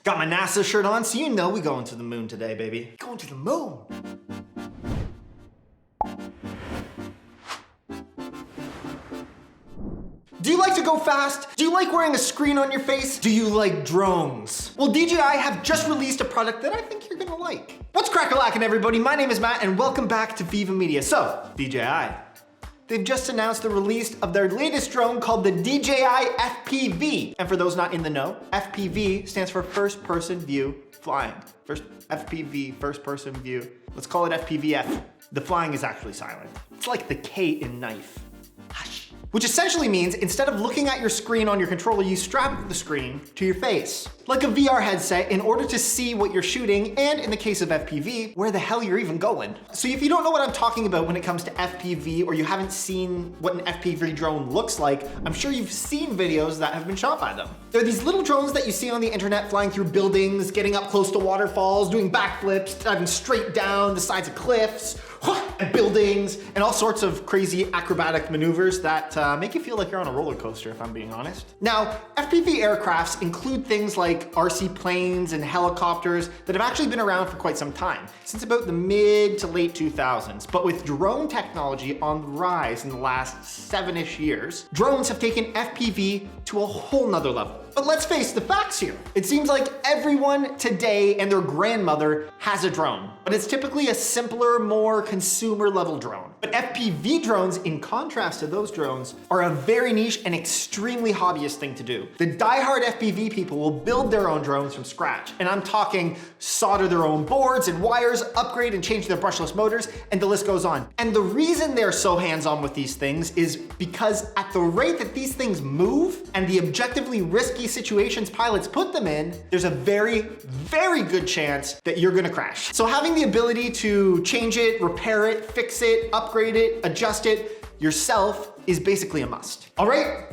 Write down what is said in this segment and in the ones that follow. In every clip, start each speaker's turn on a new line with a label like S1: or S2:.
S1: Got my NASA shirt on, so you know we going to the moon today, baby. Going to the moon. Do you like to go fast? Do you like wearing a screen on your face? Do you like drones? Well, DJI have just released a product that I think you're gonna like. What's crack-a-lackin', everybody? My name is Matt, and welcome back to Viva Media. So, DJI. They've just announced the release of their latest drone called the DJI FPV. And for those not in the know, FPV stands for First Person View Flying. FPV, First Person View. Let's call it FPVF. The flying is actually silent. It's like the K in knife. Hush. Which essentially means instead of looking at your screen on your controller, you strap the screen to your face. Like a VR headset in order to see what you're shooting, and in the case of FPV, where the hell you're even going. So if you don't know what I'm talking about when it comes to FPV, or you haven't seen what an FPV drone looks like, I'm sure you've seen videos that have been shot by them. They're these little drones that you see on the internet flying through buildings, getting up close to waterfalls, doing backflips, diving straight down the sides of cliffs, and buildings, and all sorts of crazy acrobatic maneuvers that make you feel like you're on a roller coaster, if I'm being honest. Now, FPV aircrafts include things like RC planes and helicopters that have actually been around for quite some time, since about the mid to late 2000s. But with drone technology on the rise in the last 7-ish years, drones have taken FPV to a whole nother level. But let's face the facts here. It seems like everyone today and their grandmother has a drone, but it's typically a simpler, more consumer level drone. But FPV drones, in contrast to those drones, are a very niche and extremely hobbyist thing to do. The diehard FPV people will build their own drones from scratch, and I'm talking solder their own boards and wires, upgrade and change their brushless motors, and the list goes on. And the reason they're so hands-on with these things is because at the rate that these things move and the objectively risky situations pilots put them in, there's a very, very good chance that you're gonna crash. So having the ability to change it, repair it, fix it, upgrade it, adjust it yourself is basically a must. All right,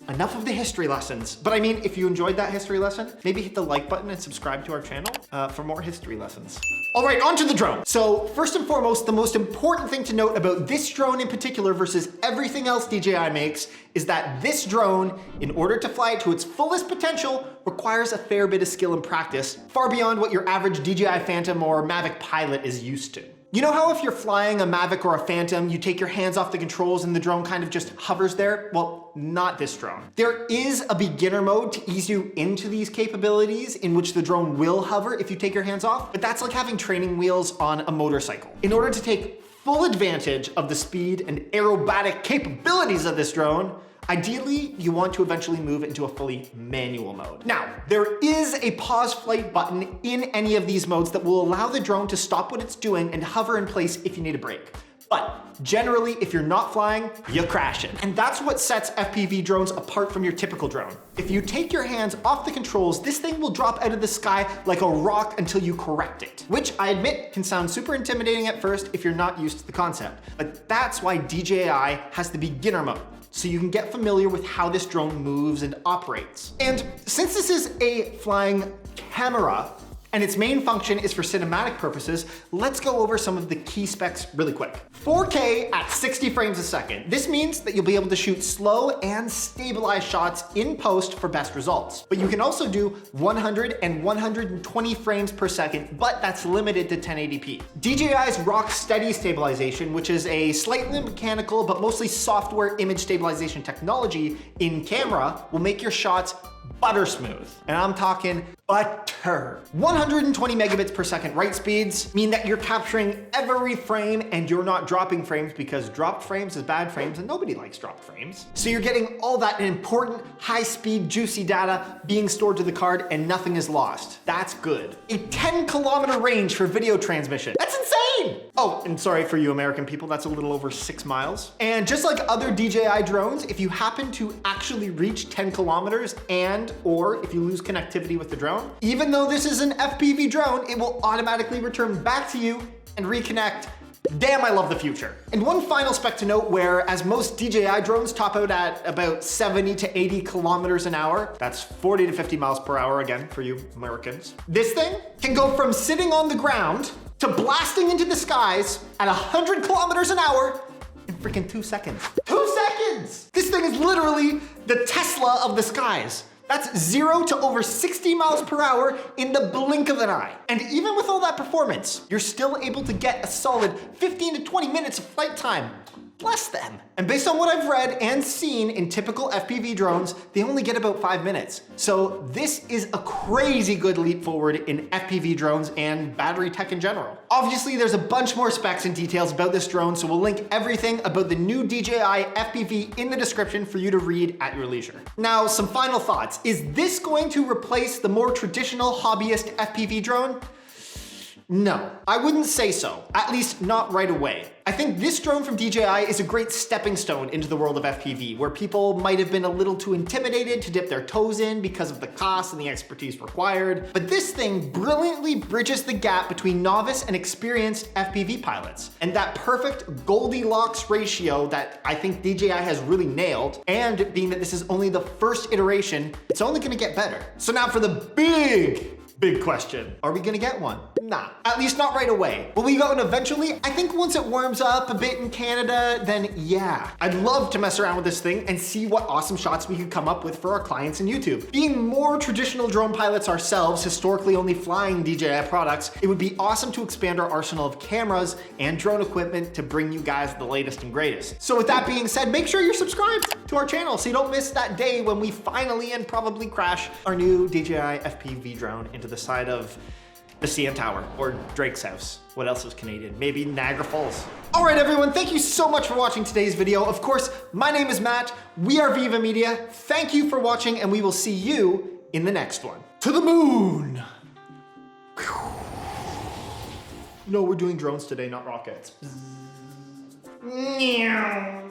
S1: enough of the history lessons. But I mean, if you enjoyed that history lesson, maybe hit the like button and subscribe to our channel for more history lessons. All right, on to the drone. So first and foremost, the most important thing to note about this drone in particular versus everything else DJI makes is that this drone, in order to fly it to its fullest potential, requires a fair bit of skill and practice, far beyond what your average DJI Phantom or Mavic pilot is used to. You know how if you're flying a Mavic or a Phantom, you take your hands off the controls and the drone kind of just hovers there? Well, not this drone. There is a beginner mode to ease you into these capabilities in which the drone will hover if you take your hands off, but that's like having training wheels on a motorcycle. In order to take full advantage of the speed and aerobatic capabilities of this drone, ideally, you want to eventually move into a fully manual mode. Now, there is a pause flight button in any of these modes that will allow the drone to stop what it's doing and hover in place if you need a break. But generally, if you're not flying, you're crashing. And that's what sets FPV drones apart from your typical drone. If you take your hands off the controls, this thing will drop out of the sky like a rock until you correct it, which I admit can sound super intimidating at first if you're not used to the concept. But that's why DJI has the beginner mode, so you can get familiar with how this drone moves and operates. And since this is a flying camera, and its main function is for cinematic purposes, let's go over some of the key specs really quick. 4K at 60 frames a second. This means that you'll be able to shoot slow and stabilized shots in post for best results. But you can also do 100 and 120 frames per second, but that's limited to 1080p. DJI's Rock Steady stabilization, which is a slightly mechanical but mostly software image stabilization technology in camera, will make your shots butter smooth. And I'm talking butter. 120 megabits per second write speeds mean that you're capturing every frame and you're not dropping frames, because dropped frames is bad frames and nobody likes dropped frames. So you're getting all that important, high-speed, juicy data being stored to the card and nothing is lost. That's good. A 10-kilometer range for video transmission. That's insane! Oh, and sorry for you American people, that's a little over 6 miles. And just like other DJI drones, if you happen to actually reach 10 kilometers or if you lose connectivity with the drone, even though this is an FPV drone, it will automatically return back to you and reconnect. Damn, I love the future. And one final spec to note, whereas most DJI drones top out at about 70 to 80 kilometers an hour, that's 40 to 50 miles per hour again for you Americans, this thing can go from sitting on the ground to blasting into the skies at 100 kilometers an hour in freaking 2 seconds. 2 seconds! This thing is literally the Tesla of the skies. That's 0 to over 60 miles per hour in the blink of an eye. And even with all that performance, you're still able to get a solid 15 to 20 minutes of flight time. Bless them. And based on what I've read and seen in typical FPV drones, they only get about 5 minutes. So this is a crazy good leap forward in FPV drones and battery tech in general. Obviously, there's a bunch more specs and details about this drone, so we'll link everything about the new DJI FPV in the description for you to read at your leisure. Now, some final thoughts. Is this going to replace the more traditional hobbyist FPV drone? No, I wouldn't say so, at least not right away. I think this drone from DJI is a great stepping stone into the world of FPV, where people might have been a little too intimidated to dip their toes in because of the cost and the expertise required. But this thing brilliantly bridges the gap between novice and experienced FPV pilots. And that perfect Goldilocks ratio that I think DJI has really nailed, and being that this is only the first iteration, it's only gonna get better. So now for the big question. Are we gonna get one? Nah, at least not right away. Will we go one eventually? I think once it warms up a bit in Canada, then yeah. I'd love to mess around with this thing and see what awesome shots we could come up with for our clients in YouTube. Being more traditional drone pilots ourselves, historically only flying DJI products, it would be awesome to expand our arsenal of cameras and drone equipment to bring you guys the latest and greatest. So with that being said, make sure you're subscribed to our channel so you don't miss that day when we finally and probably crash our new DJI FPV drone into the side of the CN Tower or Drake's house. What else is Canadian? Maybe Niagara Falls. All right, everyone, thank you so much for watching today's video. Of course, my name is Matt. We are Viva Media. Thank you for watching, and we will see you in the next one. To the moon. No, we're doing drones today, not rockets. Meow.